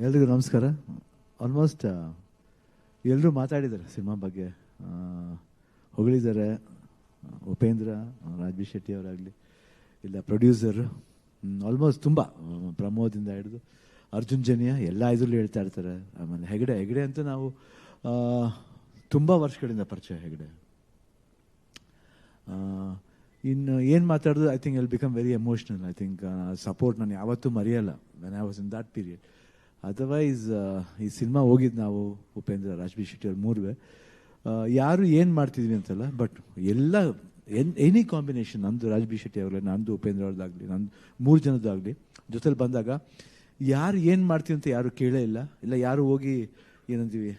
ಎಲ್ರಿಗೂ ನಮಸ್ಕಾರ. ಆಲ್ಮೋಸ್ಟ್ ಎಲ್ಲರೂ ಮಾತಾಡಿದ್ದಾರೆ ಸಿನಿಮಾ ಬಗ್ಗೆ, ಹೊಗಳಿದ್ದಾರೆ. ಉಪೇಂದ್ರ, ರಾಜ್ ಬಿ ಶೆಟ್ಟಿ ಅವರಾಗಲಿ, ಇಲ್ಲ ಪ್ರೊಡ್ಯೂಸರ್, ಆಲ್ಮೋಸ್ಟ್ ತುಂಬ ಪ್ರಮೋದಿಂದ ಹಿಡಿದು ಅರ್ಜುನ್ ಜನ್ಯ ಎಲ್ಲ ಇದರಲ್ಲೂ ಹೇಳ್ತಾ ಇರ್ತಾರೆ. ಆಮೇಲೆ ಹೆಗಡೆ ಅಂತೂ ನಾವು ತುಂಬ ವರ್ಷಗಳಿಂದ ಪರಿಚಯ. ಹೆಗಡೆ ಇನ್ನು ಏನು ಮಾತಾಡೋದು, I think will become very emotional. I think support ನಾನು ಯಾವತ್ತೂ ಮರೆಯಲ್ಲ when I was in that period. Otherwise ಈ ಸಿನಿಮಾ ಹೋಗಿದ್ದು ನಾವು ಉಪೇಂದ್ರ, ರಾಜ್ ಬಿ ಶೆಟ್ಟಿ ಅವ್ರು ಮೂರುವೆ ಯಾರು ಏನು ಮಾಡ್ತಿದ್ವಿ ಅಂತಲ್ಲ, ಬಟ್ ಎಲ್ಲ ಎನಿ ಕಾಂಬಿನೇಷನ್, ನಂದು ರಾಜ್ ಬಿ ಶೆಟ್ಟಿ ಅವ್ರಲ್ಲ, ನಂದು ಉಪೇಂದ್ರ ಅವ್ರದ್ದಾಗಲಿ, ನಂದು ಮೂರು ಜನದ್ದಾಗಲಿ ಜೊತೆಲಿ ಬಂದಾಗ ಯಾರು ಏನು ಮಾಡ್ತೀವಿ ಅಂತ ಯಾರು ಕೇಳೇ ಇಲ್ಲ ಯಾರು ಹೋಗಿ ಏನಂತೀವಿ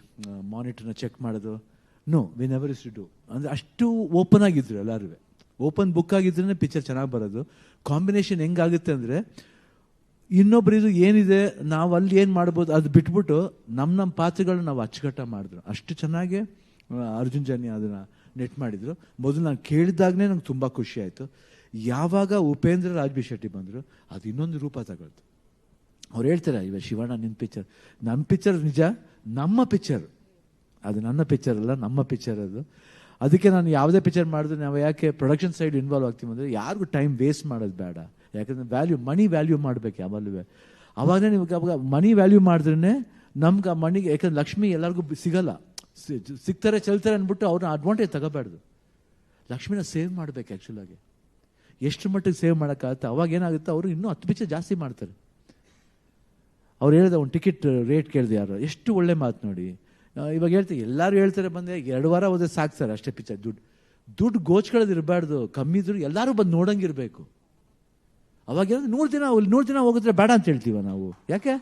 ಮಾನಿಟರ್ನ ಚೆಕ್ ಮಾಡೋದು, no, we never is to do. ಅಂದರೆ ಅಷ್ಟು ಓಪನ್ ಆಗಿದ್ರು ಎಲ್ಲರೂ, ಓಪನ್ ಬುಕ್ ಆಗಿದ್ರೇ ಪಿಕ್ಚರ್ ಚೆನ್ನಾಗಿ ಬರೋದು. ಕಾಂಬಿನೇಷನ್ ಹೆಂಗಾಗುತ್ತೆ ಅಂದರೆ, ಇನ್ನೊಬ್ಬರಿದು ಏನಿದೆ ನಾವು ಅಲ್ಲಿ ಏನು ಮಾಡ್ಬೋದು ಅದು ಬಿಟ್ಬಿಟ್ಟು ನಮ್ಮ ಪಾತ್ರಗಳನ್ನ ನಾವು ಅಚ್ಚುಕಟ್ಟ ಮಾಡಿದ್ರು. ಅಷ್ಟು ಚೆನ್ನಾಗಿ ಅರ್ಜುನ್ ಜನ್ಯ ಅದನ್ನು ನೆಟ್ ಮಾಡಿದರು. ಮೊದಲು ನಾನು ಕೇಳಿದಾಗಲೇ ನಂಗೆ ತುಂಬ ಖುಷಿ ಆಯಿತು. ಯಾವಾಗ ಉಪೇಂದ್ರ, ರಾಜ್ ಬಿ ಶೆಟ್ಟಿ ಬಂದರು, ಅದು ಇನ್ನೊಂದು ರೂಪ ತಗೊಳ್ತು. ಅವ್ರು ಹೇಳ್ತಾರೆ, ಇವಾಗ ಶಿವಣ್ಣ ನಿನ್ನ ಪಿಕ್ಚರ್, ನಮ್ಮ ಪಿಕ್ಚರ್ ನಿಜ, ನಮ್ಮ ಪಿಕ್ಚರ್ ಅದು, ನನ್ನ ಪಿಕ್ಚರ್ ಅಲ್ಲ, ನಮ್ಮ ಪಿಕ್ಚರ್ ಅದು. ಅದಕ್ಕೆ ನಾನು ಯಾವುದೇ ಪಿಕ್ಚರ್ ಮಾಡಿದ್ರೆ ನಾವು ಯಾಕೆ ಪ್ರೊಡಕ್ಷನ್ ಸೈಡ್ ಇನ್ವಾಲ್ವ್ ಆಗ್ತೀವಿ ಅಂದರೆ, ಯಾರಿಗೂ ಟೈಮ್ ವೇಸ್ಟ್ ಮಾಡೋದು ಬೇಡ. ಯಾಕಂದರೆ ಮನಿ ವ್ಯಾಲ್ಯೂ ಮಾಡಬೇಕು ಯಾವಾಗಲೂ. ಅವಾಗಲೇ ನಿಮ್ಗೆ ಅವಾಗ ಮನಿ ವ್ಯಾಲ್ಯೂ ಮಾಡಿದ್ರೇ ನಮ್ಗೆ ಆ ಮನಿಗೆ, ಯಾಕಂದ್ರೆ ಲಕ್ಷ್ಮಿ ಎಲ್ಲರಿಗೂ ಸಿಗಲ್ಲ, ಸಿಗ್ತಾರೆ ಚೆಲ್ತಾರೆ ಅಂದ್ಬಿಟ್ಟು ಅವ್ರನ್ನ ಅಡ್ವಾಂಟೇಜ್ ತಗೋಬಾರ್ದು. ಲಕ್ಷ್ಮಿನ ಸೇವ್ ಮಾಡಬೇಕು. ಆ್ಯಕ್ಚುಲಾಗಿ ಎಷ್ಟು ಮಟ್ಟಿಗೆ ಸೇವ್ ಮಾಡೋಕ್ಕಾಗುತ್ತೆ, ಅವಾಗ ಏನಾಗುತ್ತೆ, ಅವರು ಇನ್ನೂ 10 ಪಿಕ್ಚರ್ ಜಾಸ್ತಿ ಮಾಡ್ತಾರೆ. ಅವ್ರು ಹೇಳಿದ ಒಂದು ಟಿಕೆಟ್ ರೇಟ್ ಕೇಳಿದೆ ಯಾರು, ಎಷ್ಟು ಒಳ್ಳೆ ಮಾತು ನೋಡಿ. ಇವಾಗ ಹೇಳ್ತೀವಿ, ಎಲ್ಲರೂ ಹೇಳ್ತಾರೆ ಬಂದೆ 2 ವಾರ ಹೋದ್ರೆ ಸಾಕು ಸರ್ ಅಷ್ಟೇ ಪಿಕ್ಚರ್. ದುಡ್ಡು ಗೋಚ್ಕೊಳ್ಳೋದು ಇರಬಾರ್ದು, ಕಮ್ಮಿ ಇದ್ರು ಎಲ್ಲರೂ ಬಂದು ನೋಡಂಗಿರ್ಬೇಕು. ಅವಾಗ 100 ದಿನ ಹೋಗಿದ್ರೆ ಬೇಡ ಅಂತ ಹೇಳ್ತೀವ ನಾವು. ಯಾಕೆ?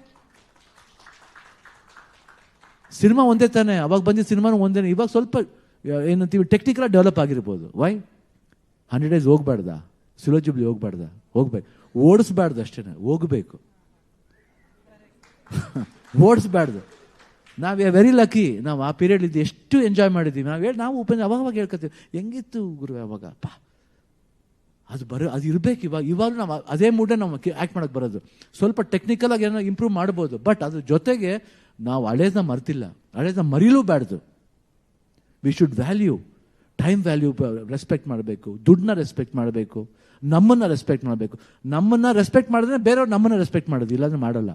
ಸಿನಿಮಾ ಒಂದೇ ತಾನೆ, ಅವಾಗ ಬಂದಿದ್ದ ಸಿನಿಮಾನು ಒಂದೇ. ಇವಾಗ ಸ್ವಲ್ಪ ಏನಂತೀವಿ ಟೆಕ್ನಿಕಲಾಗಿ ಡೆವಲಪ್ ಆಗಿರ್ಬೋದು. ವೈ 100 days ಹೋಗ್ಬಾರ್ದ, ಸುಲೋಜುಬ್ಲಿ ಹೋಗ್ಬಾರ್ದ, ಹೋಗ್ಬೇಕು, ಓಡಿಸ್ಬಾರ್ದು ಅಷ್ಟೇ, ಹೋಗ್ಬೇಕು, ಓಡಿಸ್ಬಾರ್ದು. ನಾವು ವೆರಿ ಲಕ್ಕಿ, ನಾವು ಆ ಪೀರಿಯಡ್ ಇದ್ದು ಎಷ್ಟು ಎಂಜಾಯ್ ಮಾಡಿದ್ದೀವಿ. ನಾವು ಉಪೇಂದ್ರ ಅವಾಗ ಹೇಳ್ಕೊತೀವಿ, ಹೆಂಗಿತ್ತು ಗುರು ಅವಾಗ, ಅದು ಇರಬೇಕು. ಇವಾಗ ನಾವು ಅದೇ ಮೂಡೇ ನಾವು ಆ್ಯಕ್ಟ್ ಮಾಡೋಕ್ಕೆ ಬರೋದು. ಸ್ವಲ್ಪ ಟೆಕ್ನಿಕಲಾಗಿ ಏನೋ ಇಂಪ್ರೂವ್ ಮಾಡ್ಬೋದು, ಬಟ್ ಅದ್ರ ಜೊತೆಗೆ ನಾವು ಹಳೇದನ್ನ ಮರ್ತಿಲ್ಲ, ಹಳೇದನ್ನ ಮರೀಲೂಬಾರ್ದು. We should value, time value respect ಮಾಡಬೇಕು, ದುಡ್ಡನ್ನ ರೆಸ್ಪೆಕ್ಟ್ ಮಾಡಬೇಕು, ನಮ್ಮನ್ನು ರೆಸ್ಪೆಕ್ಟ್ ಮಾಡಬೇಕು. ನಮ್ಮನ್ನು ರೆಸ್ಪೆಕ್ಟ್ ಮಾಡಿದ್ರೆ ಬೇರೆಯವ್ರು ನಮ್ಮನ್ನು ರೆಸ್ಪೆಕ್ಟ್ ಮಾಡೋದು, ಇಲ್ಲಾಂದ್ರೆ ಮಾಡಲ್ಲ.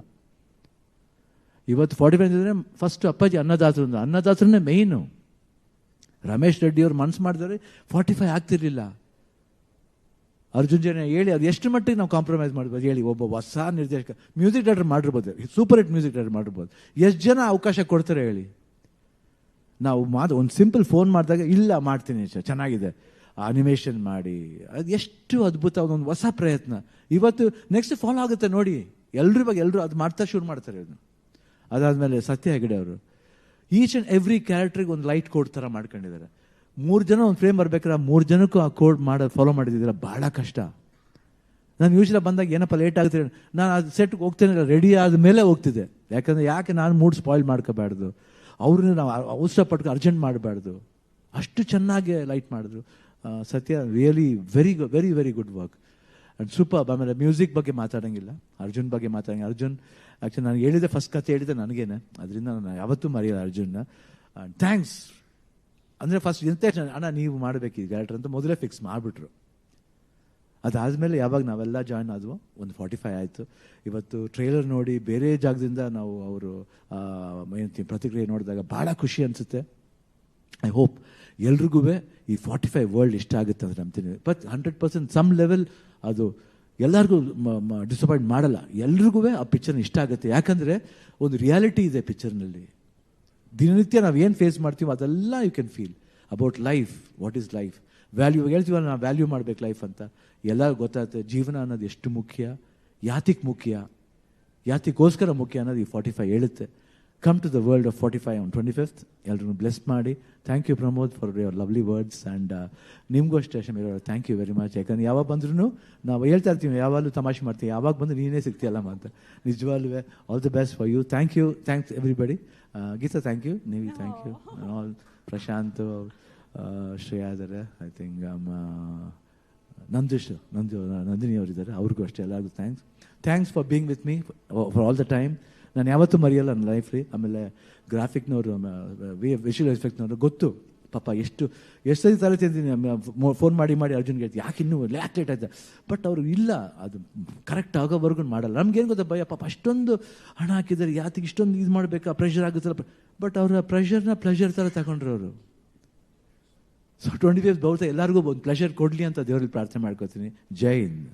ಇವತ್ತು 45 ಇದ್ರೆ ಫಸ್ಟ್ ಅಪ್ಪಾಜಿ ಅನ್ನದಾತರನ್ನೇ ಮೇಯ್ನು. ರಮೇಶ್ ರೆಡ್ಡಿ ಅವ್ರು ಮನಸ್ಸು ಮಾಡಿದ್ರೆ 45 ಆಗ್ತಿರ್ಲಿಲ್ಲ. ಅರ್ಜುನ್ ಜನ್ಯ ಹೇಳಿ ಅದು ಎಷ್ಟು ಮಟ್ಟಿಗೆ ನಾವು ಕಾಂಪ್ರಮೈಸ್ ಮಾಡ್ಬೋದು ಹೇಳಿ. ಒಬ್ಬ ಹೊಸ ನಿರ್ದೇಶಕ, ಮ್ಯೂಸಿಕ್ ಡೈರೆಕ್ಟರ್ ಮಾಡಿರ್ಬೋದು, ಸೂಪರ್ ಹಿಟ್ ಮ್ಯೂಸಿಕ್ ಡೈರೆಕ್ಟರ್ ಮಾಡಿರ್ಬೋದು, ಎಷ್ಟು ಜನ ಅವಕಾಶ ಕೊಡ್ತಾರೆ ಹೇಳಿ. ನಾವು ಒಂದು ಸಿಂಪಲ್ ಫೋನ್ ಮಾಡಿದಾಗ ಇಲ್ಲ ಮಾಡ್ತೀನಿ ಚೆನ್ನಾಗಿದೆ, ಅನಿಮೇಷನ್ ಮಾಡಿ, ಅದು ಎಷ್ಟು ಅದ್ಭುತ, ಒಂದು ಹೊಸ ಪ್ರಯತ್ನ. ಇವತ್ತು ನೆಕ್ಸ್ಟ್ ಫಾಲೋ ಆಗುತ್ತೆ ನೋಡಿ, ಎಲ್ಲರೂ ಅದು ಮಾಡ್ತಾ ಶುರು ಮಾಡ್ತಾರೆ. ಅದಾದಮೇಲೆ ಸತ್ಯ ಹೆಗಡೆ ಅವರು ಈಚ್ ಆ್ಯಂಡ್ ಎವ್ರಿ ಕ್ಯಾರೆಕ್ಟ್ರಿಗೆ ಒಂದು ಲೈಟ್ ಕೋಡ್ ಥರ ಮಾಡ್ಕೊಂಡಿದ್ದಾರೆ. 3 ಜನ ಒಂದು ಫ್ರೇಮ್ ಬರ್ಬೇಕಾದ್ರೆ 3 ಜನಕ್ಕೂ ಆ ಕೋಡ್ ಫಾಲೋ ಮಾಡಿದ್ದೀರ, ಭಾಳ ಕಷ್ಟ. ನಾನು ಯೂಶ್ವಲಿ ಬಂದಾಗ ಏನಪ್ಪ ಲೇಟ್ ಆಗ್ತಿದೆ, ನಾನು ಅದು ಸೆಟ್ಗೆ ಹೋಗ್ತೇನೆ, ರೆಡಿ ಆದಮೇಲೆ ಹೋಗ್ತಿದ್ದೆ. ಯಾಕೆ ನಾನು ಮೂಡ್ ಸ್ಪಾಯ್ಲ್ ಮಾಡ್ಕೋಬಾರ್ದು, ಅವ್ರನ್ನ ನಾವು ಅವಸರಪಟ್ಟು ಅರ್ಜೆಂಟ್ ಮಾಡಬಾರ್ದು. ಅಷ್ಟು ಚೆನ್ನಾಗಿ ಲೈಟ್ ಮಾಡಿದ್ರು. ಸತ್ಯ really very very good work and super. ಆಮೇಲೆ ಮ್ಯೂಸಿಕ್ ಬಗ್ಗೆ ಮಾತಾಡೋಂಗಿಲ್ಲ, ಅರ್ಜುನ್ ಬಗ್ಗೆ ಮಾತಾಡೋಂಗಿಲ್ಲ. ಅರ್ಜುನ್ ಆ್ಯಕ್ಚುಲಿ ನಾನು ಹೇಳಿದೆ, ಫಸ್ಟ್ ಕತೆ ಹೇಳಿದೆ ನನಗೇನೆ, ಅದರಿಂದ ನಾನು ಯಾವತ್ತೂ ಮರೆಯಲ್ಲ ಅರ್ಜುನ್ನ. ಥ್ಯಾಂಕ್ಸ್ ಅಂದರೆ ಫಸ್ಟ್ ಅಣ್ಣ ನೀವು ಮಾಡಬೇಕು ಈ ಡೈರೆಕ್ಟರ್ ಅಂತ ಮೊದಲೇ ಫಿಕ್ಸ್ ಮಾಡಿಬಿಟ್ರು. ಅದಾದಮೇಲೆ ಯಾವಾಗ ನಾವೆಲ್ಲ ಜಾಯ್ನ್ ಆದ್ವು, ಒಂದು 45 ಆಯಿತು. ಇವತ್ತು ಟ್ರೈಲರ್ ನೋಡಿ ಬೇರೆ ಜಾಗದಿಂದ ನಾವು ಅವರು ಏನಂತೀವಿ ಪ್ರತಿಕ್ರಿಯೆ ನೋಡಿದಾಗ ಭಾಳ ಖುಷಿ ಅನಿಸುತ್ತೆ. ಐ ಹೋಪ್ ಎಲ್ರಿಗೂ ಈ 45 ವರ್ಲ್ಡ್ ಇಷ್ಟ ಆಗುತ್ತೆ ಅಂತ ನಂಬ್ತೀನಿ. ಬಟ್ 100% ಸಮ್ ಲೆವೆಲ್ ಅದು ಎಲ್ಲರಿಗೂ ಡಿಸಪಾಯಿಂಟ್ ಮಾಡಲ್ಲ, ಎಲ್ರಿಗೂ ಆ ಪಿಕ್ಚರ್ನ ಇಷ್ಟ ಆಗುತ್ತೆ. ಯಾಕಂದರೆ ಒಂದು ರಿಯಾಲಿಟಿ ಇದೆ ಪಿಕ್ಚರ್ನಲ್ಲಿ. ದಿನನಿತ್ಯ ನಾವು ಏನು ಫೇಸ್ ಮಾಡ್ತೀವೋ ಅದೆಲ್ಲ you can feel about life, what is life, value. ಹೇಳ್ತೀವಲ್ಲ ನಾವು ವ್ಯಾಲ್ಯೂ ಮಾಡಬೇಕು ಲೈಫ್ ಅಂತ, ಎಲ್ಲರಿಗೂ ಗೊತ್ತಾಗುತ್ತೆ ಜೀವನ ಅನ್ನೋದು ಎಷ್ಟು ಮುಖ್ಯ, ಯಾತಿಗೋಸ್ಕರ ಮುಖ್ಯ ಅನ್ನೋದು ಈ 45 ಹೇಳುತ್ತೆ. Come to the world of 45 on 25th. ಎಲ್ಲರೂ ಬ್ಲೆಸ್ ಮಾಡಿ. Thank you Pramod for your lovely words and ನಿಮಗೂ ಅಷ್ಟೇ ಶಮೀರ್ ಅವರ ಥ್ಯಾಂಕ್ ಯು ವೆರಿ ಮಚ್. ಯಾಕಂದ್ರೆ ಯಾವಾಗ ಬಂದ್ರೂ ನಾವು ಹೇಳ್ತಾ ಇರ್ತೀವಿ, ಯಾವಾಗಲೂ ತಮಾಷೆ ಮಾಡ್ತೀವಿ, ಯಾವಾಗ ಬಂದು ನೀನೇ ಸಿಗ್ತೀಯಲ್ಲಮ್ಮ ಅಂತ. ನಿಜವಾಗ್ಲೂ all the best for you. Thanks everybody. Geetha thank you, ನೀವು thank you, all Prashanth, Shreya ಇದ್ದಾರೆ, ಐ ಥಿಂಕ್ ನಂದಿನಿ ಅವರಿದ್ದಾರೆ, ಅವ್ರಿಗೂ ಅಷ್ಟೇ ಎಲ್ಲರಿಗೂ thanks for being with me for all the time. ನಾನು ಯಾವತ್ತೂ ಮರೆಯಲ್ಲ ನನ್ನ ಲೈಫ್ಲಿ. ಆಮೇಲೆ ಗ್ರಾಫಿಕ್ನವರು, ವಿಷುವಲ್ ಎಫೆಕ್ಟ್ನವರು ಗೊತ್ತು ಪಾಪ ಎಷ್ಟು ಸರಿ ತಲೆ ತಿಂತೀನಿ. ಫೋನ್ ಮಾಡಿ ಅರ್ಜುನ್ಗೆ ಹೇಳ್ತೀನಿ, ಯಾಕೆ ಇನ್ನೂ ಲೇಟ್ ಆಯ್ತು. ಬಟ್ ಅವರು ಇಲ್ಲ, ಅದು ಕರೆಕ್ಟ್ ಆಗೋವರೆಗೂ ಮಾಡಲ್ಲ. ನಮ್ಗೇನು ಗೊತ್ತಾ ಭಯ, ಪಾಪ ಅಷ್ಟೊಂದು ಹಣ ಹಾಕಿದ್ದಾರೆ, ಯಾತಿಗೆ ಇಷ್ಟೊಂದು ಇದು ಮಾಡಬೇಕಾ, ಪ್ರೆಷರ್ ಆಗುತ್ತಲ್ಲ. ಬಟ್ ಅವರ ಪ್ರೆಷರ್ನ ಪ್ಲೆಷರ್ ಥರ ತಗೊಂಡ್ರು ಅವರು. ಸೊ 25 ಬಹುತೇಕ ಎಲ್ಲರಿಗೂ ಒಂದು ಪ್ಲೆಷರ್ ಕೊಡಲಿ ಅಂತ ದೇವರಲ್ಲಿ ಪ್ರಾರ್ಥನೆ ಮಾಡ್ಕೋತೀನಿ. ಜೈ ಹಿಂದ್.